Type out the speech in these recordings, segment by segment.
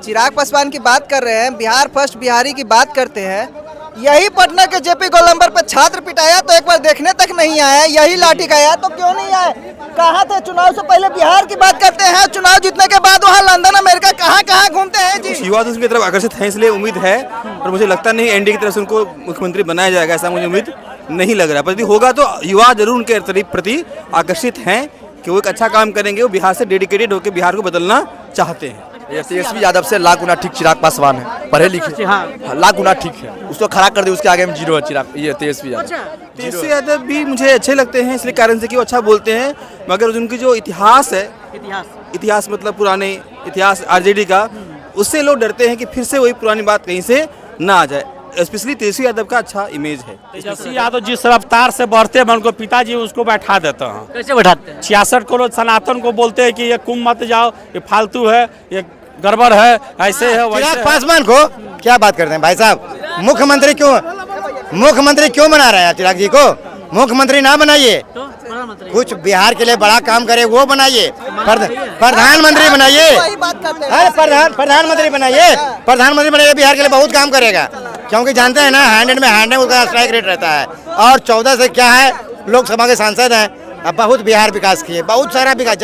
चिराग पासवान की बात कर रहे हैं, बिहार फर्स्ट बिहारी की बात करते हैं। यही पटना के जेपी गोलंबर पर छात्र पिटाया तो एक बार देखने तक नहीं आया, यही लाठी खाया तो क्यों नहीं आए? कहाँ थे चुनाव से पहले? बिहार की बात करते हैं, चुनाव जीतने के बाद वहाँ लंदन अमेरिका कहाँ घूमते हैं जी? युवा तो उसकी तरफ आकर्षित है, इसलिए उम्मीद है, पर मुझे लगता नहीं एनडीए की तरफ से उनको मुख्यमंत्री बनाया जाएगा, ऐसा मुझे उम्मीद नहीं लग रहा। पर यदि होगा तो युवा जरूर उनके प्रति आकर्षित हैं कि वो एक अच्छा काम करेंगे, वो बिहार से डेडिकेटेड होकर बिहार को बदलना चाहते हैं। तेजस्वी यादव से लाख गुना ठीक चिराग पासवान है, पढ़े लिखे, हाँ लाख गुना ठीक है, उसको खड़ा कर दे, उसके आगे में जीरो है चिराग, ये तेजस्वी यादव। तेजस्वी यादव भी मुझे अच्छे लगते हैं इसलिए कारण से कि वो अच्छा बोलते हैं, मगर उनकी जो इतिहास है, इतिहास मतलब पुराने इतिहास आरजेडी का, उससे लोग डरते हैं कि फिर से वही पुरानी बात कहीं से ना आ जाए। स्पेशली तेजस्वी यादव का अच्छा इमेज है। तेजस्वी यादव जिस रफ्तार से बढ़ते हैं, उनको पिताजी उसको बैठा देते हैं। कैसे बैठाते हैं? 66 करोड़ सनातन को बोलते हैं कि ये कुंभ मत जाओ, ये फालतू है, ये गड़बड़ है, ऐसे है वैसे है। पासवान को क्या बात करते हैं भाई साहब? मुख्यमंत्री क्यों बना रहे हैं चिराग जी को? मुख्यमंत्री ना बनाइए, कुछ बिहार के लिए बड़ा काम करे वो बनाइए, प्रधानमंत्री बनाइए, प्रधानमंत्री बनाइए, बिहार के लिए बहुत काम करेगा। क्योंकि जानते हैं ना, हैंड में उसका स्ट्राइक रेट रहता है, और 14 से क्या है, लोकसभा के सांसद हैं, अब बहुत बिहार विकास किए, बहुत सारा विकास,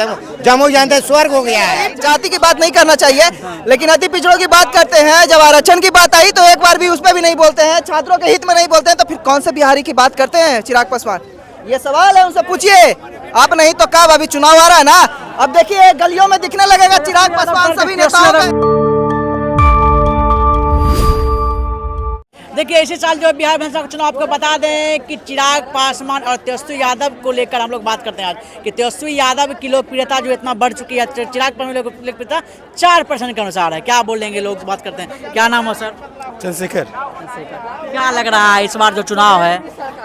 जम्मू जानते हैं स्वर्ग हो गया है। जाति की बात नहीं करना चाहिए, लेकिन अति पिछड़ों की बात करते हैं। जब आरक्षण की बात आई तो एक बार भी उस पर भी नहीं बोलते हैं, छात्रों के हित में नहीं बोलते हैं, तो फिर कौन से बिहारी की बात करते हैं चिराग पासवान? ये सवाल है, उनसे पूछिए। आप नहीं तो कब, अभी चुनाव आ रहा है ना, अब देखिए गलियों में दिखने लगेगा चिराग पासवान सभी नेताओं का। देखिए इसी साल जो बिहार विधानसभा चुनाव, आपको बता दें कि चिराग पासवान और तेजस्वी यादव को लेकर हम लोग बात करते हैं आज कि तेजस्वी यादव की लोकप्रियता जो इतना बढ़ चुकी है, चिराग पासवान की लोकप्रियता 4% के अनुसार है। क्या बोलेंगे लोग? बात करते हैं। क्या नाम है सर? चंद्रशेखर। क्या लग रहा है इस बार जो चुनाव है,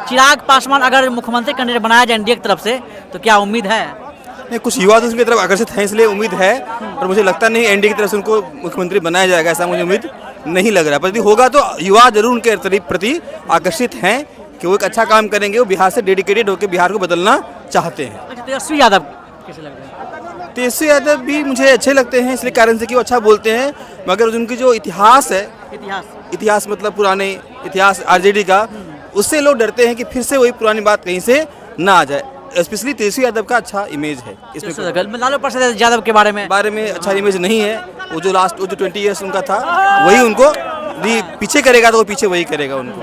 चिराग पासवान अगर मुख्यमंत्री कैंडिडेट बनाया जाए एनडीए की तरफ से, तो क्या उम्मीद है? नहीं, कुछ युवा तो उसकी तरफ आकर्षित हैं, इसलिए उम्मीद है, पर मुझे लगता नहीं एनडीए की तरफ से उनको मुख्यमंत्री बनाया जाएगा, ऐसा मुझे उम्मीद नहीं लग रहा। पर यदि होगा तो युवा जरूर उनके प्रति आकर्षित हैं कि वो एक अच्छा काम करेंगे, वो बिहार से डेडिकेटेड होकर बिहार को बदलना चाहते हैं। तेजस्वी यादव कैसे लग रहा है? तेजस्वी यादव भी मुझे अच्छे लगते हैं इसलिए कारण से कि वो अच्छा बोलते हैं, मगर उनकी जो इतिहास है, इतिहास मतलब पुराने इतिहास आरजेडी का, उससे लोग डरते हैं कि फिर से वही पुरानी बात कहीं से ना आ जाए। स्पेशली तेजस्वी यादव का अच्छा इमेज है। इसमें लालू प्रसाद यादव के बारे में अच्छा इमेज नहीं है। वो जो 20 ईयर्स उनका था, वही उनको पीछे करेगा, तो वो पीछे वही करेगा उनको।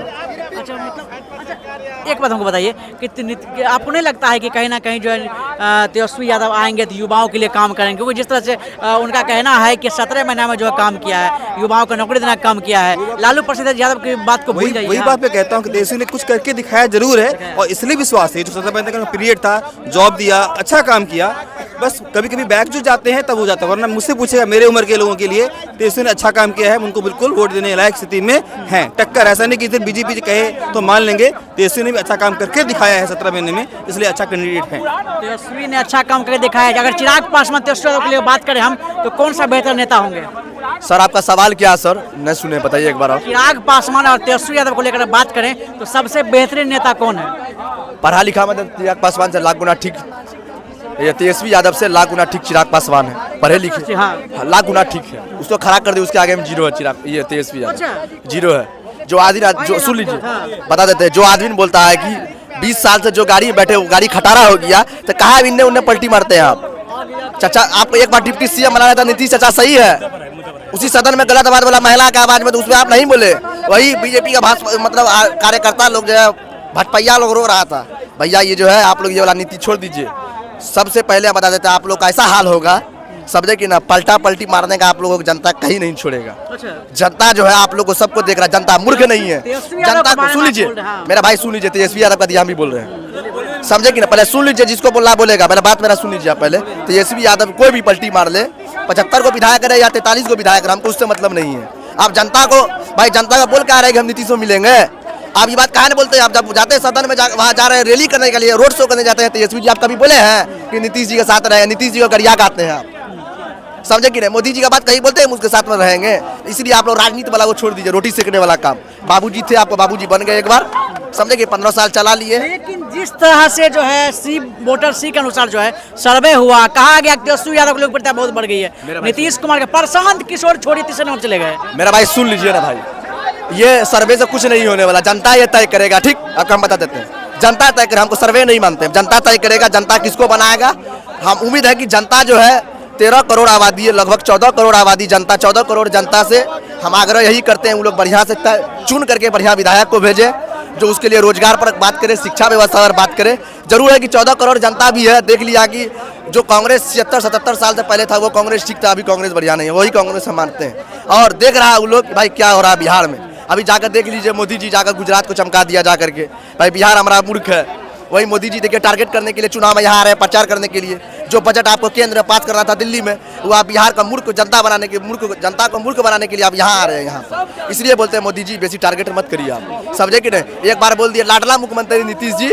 एक बात हमको बताइए कि आपको नहीं लगता है कि कहीं ना कहीं जो है तेजस्वी यादव आएंगे तो युवाओं के लिए काम करेंगे? क्योंकि जिस तरह से उनका कहना है कि 17 महीना में जो है काम किया है, युवाओं को नौकरी देना काम किया है। लालू प्रसाद यादव की बात को भूल जाइए। वही बात मैं कहता हूँ कि तेजस्वी ने कुछ करके दिखाया जरूर है, और इसलिए विश्वास है। जो 17 महीने का पीरियड था, जॉब दिया, अच्छा काम किया, बस कभी कभी बैक जो जाते हैं तब हो जाता है। वरना मुझसे पूछेगा मेरे उम्र के लोगों के लिए तेजस्वी ने अच्छा काम किया है, उनको बिल्कुल वोट देने लायक स्थिति में है। टक्कर ऐसा नहीं कि इधर बीजेपी कहे तो मान लेंगे, तेजस्वी ने भी अच्छा काम करके दिखाया है 17 महीने में, इसलिए अच्छा कैंडिडेट है। तेजस्वी ने अच्छा काम करके दिखाया है। अगर चिराग पासवान तेजस्वी यादव के लिए बात करें हम, तो कौन सा बेहतर नेता होंगे? सर आपका सवाल क्या है सर? नहीं सुने, बताइए एक बार। चिराग पासवान और तेजस्वी यादव को लेकर बात करें तो सबसे बेहतरीन नेता कौन है? पढ़ा लिखा मतलब चिराग पासवान से लाख गुना ठीक, ये तेजस्वी यादव से लाख गुना ठीक चिराग पासवान है, पढ़े लिखे, हाँ लाख गुना ठीक है, उसको खड़ा कर दे, उसके आगे में जीरो है चिराग, ये तेजस्वी यादव जीरो है। जो आदमी, जो सुन लीजिए, बता देते हैं, जो आदमी बोलता है कि 20 साल से जो गाड़ी बैठे वो गाड़ी खटारा हो गया, तो कहा इन्हें उन्हें पलटी मारते हैं आप? चाचा आपको एक बार डिप्टी सीएम बनाया था नीतीश चाचा, सही है, उसी सदन में गलत बात बोला महिला के आवाज में, तो उसमें आप नहीं बोले। वही बीजेपी का मतलब कार्यकर्ता लोग जो है, भटपैया लोग रो रहा था, भैया ये जो है आप लोग ये वाला नीति छोड़ दीजिए। सबसे पहले बता देते हैं, आप लोग का ऐसा हाल होगा समझे कि ना, पलटा पलटी मारने का आप लोगों को जनता कहीं नहीं छोड़ेगा। जनता जो है आप लोग को सबको देख रहा है, जनता मूर्ख नहीं है। जनता को सुन लीजिए, मेरा भाई सुन लीजिए, तेजस्वी यादव का ध्यान भी बोल रहे हैं, समझे कि ना, पहले सुन लीजिए, जिसको बोलना बोलेगा, मेरा बात मेरा सुन लीजिए पहले। तेजस्वी यादव कोई भी पलटी मार ले, 75 को विधायक करे या 43 को विधायक करे, हमको उससे मतलब नहीं है। आप जनता को, भाई जनता का बोल क्या रहे कि हम नीतीश से मिलेंगे? आप ये बात कहाँ नहीं बोलते हैं? आप जब जाते हैं सदन में, वहाँ जा रहे हैं रैली करने के लिए, रोड शो करने जाते हैं, तेजस्वी जी आप कभी बोले हैं कि नीतीश जी के साथ रहे? नीतीश जी को गरिया गाते हैं आप, समझे कि नहीं? मोदी जी का बात कहीं बोलते हैं हम उसके साथ में रहेंगे, इसलिए आप लोग राजनीति वाला को छोड़ दीजिए, रोटी सेकने वाला काम। बाबूजी थे, आपको बाबूजी बन गए एक बार, समझे कि 15 साल चला लिए। लेकिन जिस तरह से जो है सी वोटर सी के अनुसार जो है सर्वे हुआ, कहा गया कि तेजस्वी यादव की लोकप्रियता बहुत बढ़ गई है। नीतीश कुमार के प्रशांत किशोर छोड़ी तीसरे नंबर चले गए। मेरा भाई सुन लीजिए ना भाई, ये सर्वे से कुछ नहीं होने वाला, जनता ये तय करेगा। ठीक, आपको हम बता देते हैं, जनता तय करे, हमको सर्वे नहीं मानते, जनता तय करेगा जनता किसको बनाएगा। हम उम्मीद है कि जनता जो है 13 करोड़ आबादी है, लगभग 14 करोड़ आबादी जनता, 14 करोड़ जनता से हम आग्रह यही करते हैं, उन लोग बढ़िया से चुन करके बढ़िया विधायक को भेजे जो उसके लिए रोजगार पर बात करे, शिक्षा व्यवस्था पर बात करे। जरूर है कि 14 करोड़ जनता भी है, देख लिया कि जो कांग्रेस 76-77 साल से पहले था वो कांग्रेस ठीक था, अभी कांग्रेस बढ़िया नहीं है, वही कांग्रेस हम मानते हैं। और देख रहा है वो लोग भाई क्या हो रहा है बिहार में। अभी जाकर देख लीजिए, मोदी जी जाकर गुजरात को चमका दिया जा करके, भाई बिहार हमारा मूर्ख है। वही मोदी जी देखिए टारगेट करने के लिए चुनाव में यहाँ आ रहे हैं, प्रचार करने के लिए। जो बजट आपको केंद्र में पास करना था दिल्ली में, वो आप बिहार का मूर्ख जनता बनाने के जनता को मूर्ख बनाने के लिए आप यहाँ आ रहे हैं यहाँ पर। इसलिए बोलते हैं मोदी जी बेसी टारगेट मत करिए आप, समझे कि नहीं? एक बार बोल दिए लाडला मुख्यमंत्री नीतीश जी,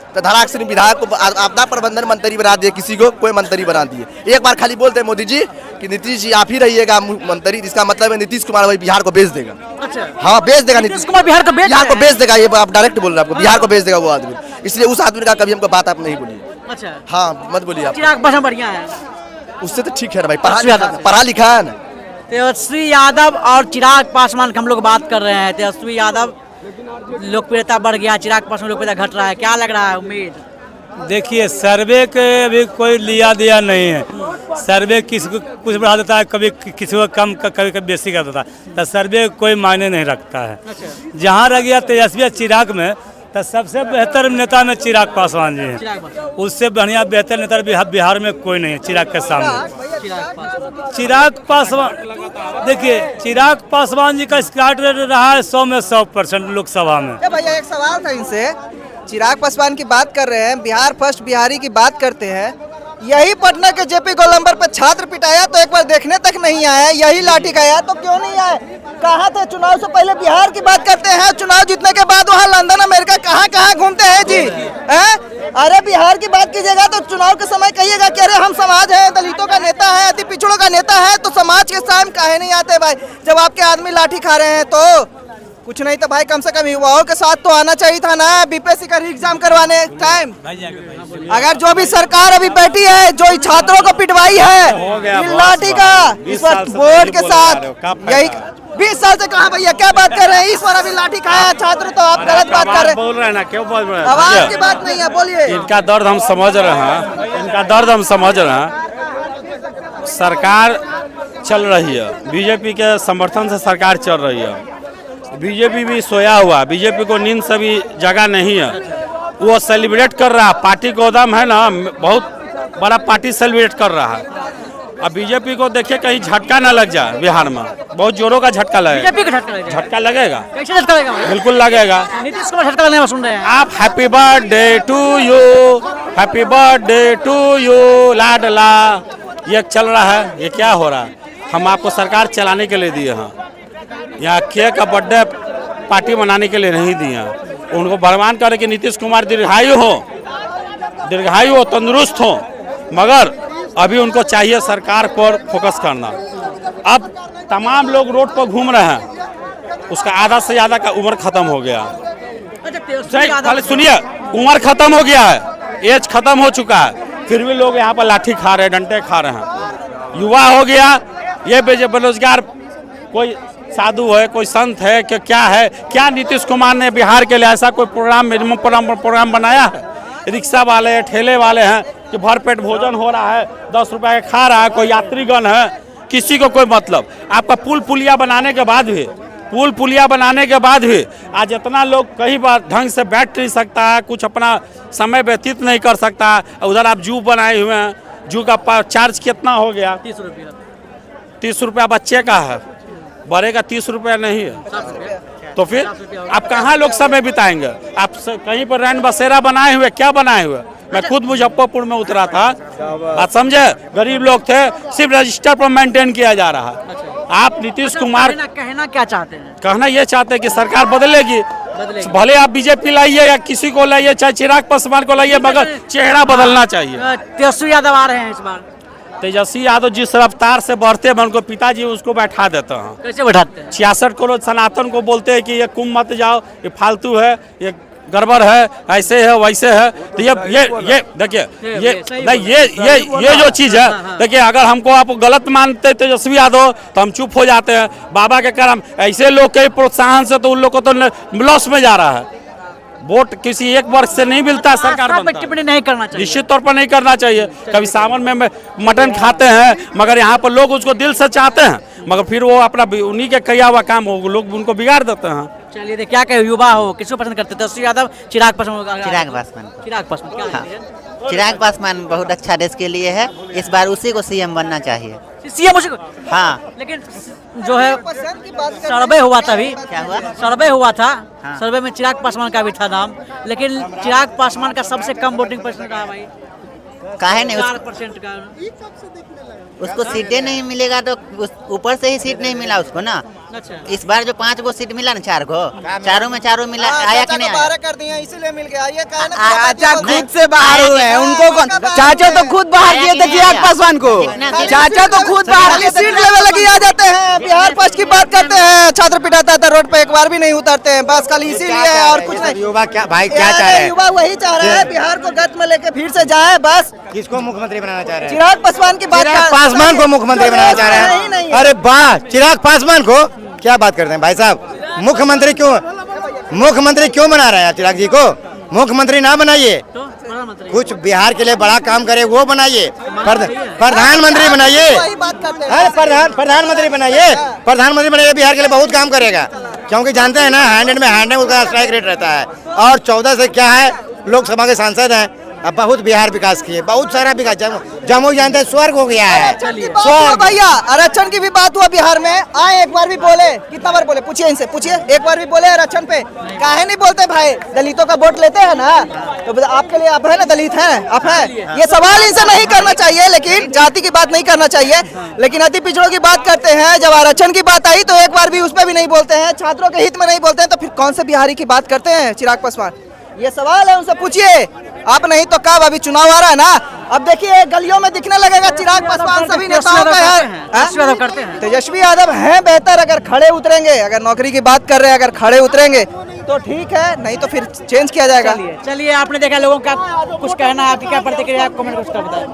तो धराक सिंह विधायक को आपदा प्रबंधन मंत्री बना दिए, किसी को कोई मंत्री बना दिए। एक बार खाली बोलते हैं मोदी जी कि नीतीश जी आप ही रहिएगा मंत्री, इसका मतलब है नीतीश कुमार भाई बिहार को बेच देगा। अच्छा, हाँ बेच देगा, नीतीश कुमार बिहार को बेच देगा, ये आप डायरेक्ट बोल रहे हैं, आपको बिहार को बेच देगा वो आदमी। इसलिए उस आदमी का कभी हमको बात आप नहीं बोलिए। अच्छा, हाँ मत बोलिए आप, चिराग पासवान बढ़िया है, उससे तो ठीक है ना भाई, पढ़ा लिखा है ना। तेजस्वी यादव और चिराग पासवान की हम लोग बात कर रहे हैं। तेजस्वी यादव लोकप्रियता बढ़ गया, चिराग पासवान लोकप्रियता घट रहा है, क्या लग रहा है उम्मीद? देखिए सर्वे के अभी कोई लिया दिया नहीं है। सर्वे किसी को कुछ बढ़ा देता है, कभी किसी को कम, कभी कभी बेसी कर देता है, तो सर्वे कोई मायने नहीं रखता है। जहाँ रह गया तेजस्वी चिराग में, तो सबसे बेहतर नेता में चिराग पासवान जी हैं, उससे बढ़िया बेहतर नेता बिहार में कोई नहीं है चिराग के सामने। चिराग पासवान देखिए, चिराग पासवान जी का स्टार्ट रेट रहा है 100 में 100% लोकसभा में। भैया एक सवाल था इनसे, चिराग पासवान की बात कर रहे हैं, बिहार फर्स्ट बिहारी की बात करते हैं, यही पटना के जेपी गोलंबर पे छात्र पिटाया तो एक बार देखने तक नहीं आया, यही लाठी खाया तो क्यों नहीं आए? कहाँ थे चुनाव से पहले? बिहार की बात करते हैं, चुनाव जीतने के बाद वहाँ लंदन अमेरिका कहाँ कहाँ घूमते हैं जी हैं? अरे बिहार की बात कीजिएगा तो चुनाव के समय कहिएगा कि अरे हम समाज है, दलितों का नेता है, अति पिछड़ों का नेता है, तो समाज के सामने काहे नहीं आते भाई? जब आपके आदमी लाठी खा रहे हैं तो कुछ नहीं तो भाई कम से कम युवाओं के साथ तो आना चाहिए था ना, बीपीएससी का एग्जाम करवाने टाइम। अगर जो भी सरकार अभी बैठी है, जो छात्रों को पिटवाई है लाठी का इस वक्त बोर्ड के साथ, यही 20 साल से कहा भैया क्या बात कर रहे हैं? इस बार अभी लाठी खाया छात्र, तो आप गलत बात कर रहे हैं। बोल रहे हैं ना, क्यों बोल रहे हैं? आवाज की बात नहीं है, बोलिए। इनका दर्द हम समझ रहे हैं, इनका दर्द हम समझ रहे हैं। सरकार चल रही है, बीजेपी के समर्थन से सरकार चल रही है। बीजेपी भी सोया हुआ, बीजेपी को नींद से भी जगह नहीं है, वो सेलिब्रेट कर रहा है। पार्टी गोदाम है ना, बहुत बड़ा पार्टी सेलिब्रेट कर रहा है। अब बीजेपी को देखिए कहीं झटका ना लग जाए, बिहार में बहुत जोरों का झटका लगेगा। बीजेपी को झटका लगेगा, कैसे झटका लगेगा? बिल्कुल लगेगा। नीतीश कुमार झटका लगने में सुन रहे हैं आप। Happy birthday to you, happy birthday to you लाडला, ये चल रहा है। ये क्या हो रहा है? हम आपको सरकार चलाने के लिए दिए हैं, यहाँ केक का बर्थडे पार्टी मनाने के लिए नहीं दिए हैं। उनको भगवान करे कि नीतीश कुमार दीर्घायु हो, तंदुरुस्त हो, मगर अभी उनको चाहिए सरकार पर फोकस करना। अब तमाम लोग रोड पर घूम रहे हैं, उसका आधा से ज़्यादा का उम्र खत्म हो गया। खाली सुनिए, उम्र खत्म हो गया है, एज खत्म हो चुका है, फिर भी लोग यहाँ पर लाठी खा रहे हैं, डंडे खा रहे हैं। युवा हो गया, ये बेरोजगार, कोई साधु है, कोई संत है कि क्या है? क्या नीतीश कुमार ने बिहार के लिए ऐसा कोई प्रोग्राम, मिनिमम प्रोग्राम बनाया है? रिक्शा वाले, ठेले वाले हैं कि भरपेट भोजन हो रहा है, 10 रुपए खा रहा है, कोई यात्रीगण है, किसी को कोई मतलब। आपका पुल पुलिया बनाने के बाद भी आज इतना लोग कहीं बार ढंग से बैठ नहीं सकता है, कुछ अपना समय व्यतीत नहीं कर सकता। उधर आप जू बनाए हुए हैं, जू का चार्ज कितना हो गया? 30 रुपया बच्चे का है, बड़े का 30 रुपया नहीं है। तो फिर आप कहाँ लोग समय बिताएंगे? आप कहीं पर रैन बसेरा बनाए हुए, क्या बनाए हुए? मैं खुद मुजफ्फरपुर में उतरा था, आप समझे, गरीब लोग थे, सिर्फ रजिस्टर पर मेंटेन किया जा रहा है। आप नीतीश कुमार कहना क्या चाहते हैं? कहना ये चाहते हैं कि सरकार बदलेगी, भले आप बीजेपी लाइए या किसी को लाइए, चाहे चिराग पासवान को लाइए, मगर चेहरा बदलना चाहिए। तेजस्वी यादव आ रहे हैं इस बार, तेजस्वी यादव जिस रफ्तार से बढ़ते हैं उनको पिताजी उसको बैठा देते हैं। कैसे बैठाते हैं? 66 करोड़ सनातन को बोलते हैं कि ये कुंभ मत जाओ, ये फालतू है, ये गड़बड़ है, ऐसे है वैसे है। तो ये देखिए ये जो चीज़ है, देखिए अगर हमको आप गलत मानते तेजस्वी यादव तो हम चुप हो जाते हैं। बाबा के कर्म ऐसे लोग के प्रोत्साहन से तो उन लोग को तो लॉस में जा रहा है। वोट किसी एक वर्ग से नहीं मिलता, सरकार बनता है। टिप्पणी नहीं करना चाहिए, निश्चित तौर पर नहीं करना चाहिए। कभी सावन में मटन खाते हैं, मगर यहाँ पर लोग उसको दिल से चाहते हैं, मगर फिर वो अपना उन्हीं के किया हुआ काम हो लोग उनको बिगाड़ देते हैं। चलिए देखिए क्या कहे, युवा हो किसको पसंद करते? तेजस्वी यादव, चिराग पासवान? चिराग पासवान। चिराग पासवान क्या हाँ। रीजन? चिराग पासवान बहुत अच्छा देश के लिए है, इस बार उसी को सीएम बनना चाहिए। सीएम उसी को? हाँ। लेकिन जो है सर्वे हुआ था, अभी क्या हुआ? सर्वे हुआ था, हाँ। सर्वे में चिराग पासवान का भी था नाम, लेकिन चिराग पासवान का सबसे कम वोटिंग परसेंट रहा भाई, काहे नहीं 4% का। उसको सीटें नहीं मिलेगा तो ऊपर से ही सीट नहीं मिला उसको ना। अच्छा, इस बार जो 5 गो सीट मिला ना, 4 गो, चारों में चारों मिला, आया कि नहीं आया? कर दिए इसीलिए मिल गया। ये कहना चाचा खुद से बाहर हुए हैं, उनको कौन? चाचा तो खुद बाहर किए थे चिराग पासवान को। चाचा तो खुद बाहर के सीट लेवल लगी आ जाते हैं, बिहार पक्ष की बात करते हैं, छात्र पिटाता था रोड पे, एक बार भी नहीं उतरते हैं, बस खाली इसीलिए है और कुछ नहीं। युवा क्या भाई क्या चाह रहे हैं? युवा वही चाह रहा है बिहार को गत में लेके फिर से जाए, बस। किसको मुख्यमंत्री बनाना चाह रहे हैं? चिराग पासवान की बात चिराग पासवान को मुख्यमंत्री बनाना चाह रहे नहीं, नहीं हैं? अरे वाह, चिराग पासवान को क्या बात करते हैं भाई साहब? मुख्यमंत्री क्यों बना रहे हैं चिराग जी को? मुख्यमंत्री ना बनाइए, तो प्रधानमंत्री कुछ बिहार के लिए बड़ा काम करे वो बनाइए, प्रधानमंत्री बनाइए। वही बात करते हैं। अरे प्रधानमंत्री बनाइए, बिहार के लिए बहुत काम करेगा। क्योंकि जानते हैं ना, हैंड उसका स्ट्राइक रेट रहता है, और 14 से क्या है, लोकसभा के सांसद हैं, अब बहुत बिहार विकास किए, बहुत सारा विकास। जम्मू जानते हैं स्वर्ग हो गया है। स्वर्ग भैया, आरक्षण की भी बात हुआ बिहार में, आए एक बार भी बोले? कितना बार बोले? पूछिए इनसे, पूछिए एक बार भी बोले आरक्षण पे? काहे नहीं बोलते भाई? दलितों का वोट लेते हैं ना, तो आपके लिए आप है ना, दलित हैं, आप हैं। ये सवाल इनसे नहीं करना चाहिए, लेकिन जाति की बात नहीं करना चाहिए, लेकिन अति पिछड़ों की बात करते हैं। जब आरक्षण की बात आई तो एक बार भी उस पर भी नहीं बोलते हैं, छात्रों के हित में नहीं बोलते हैं, तो फिर कौन से बिहारी की बात करते हैं चिराग पासवान? ये सवाल है, उनसे पूछिए आप। नहीं तो कब, अभी चुनाव आ रहा है ना, अब देखिए गलियों में दिखने लगेगा चिराग पासवान सभी नेताओं का है। करते हैं तेजस्वी यादव हैं बेहतर, अगर खड़े उतरेंगे, अगर नौकरी की बात कर रहे हैं, अगर खड़े उतरेंगे तो ठीक है, नहीं तो फिर चेंज किया जाएगा। चलिए आपने देखा लोगों का कुछ कहना, आपकी क्या प्रतिक्रिया, कमेंट कुछ कर बताएं।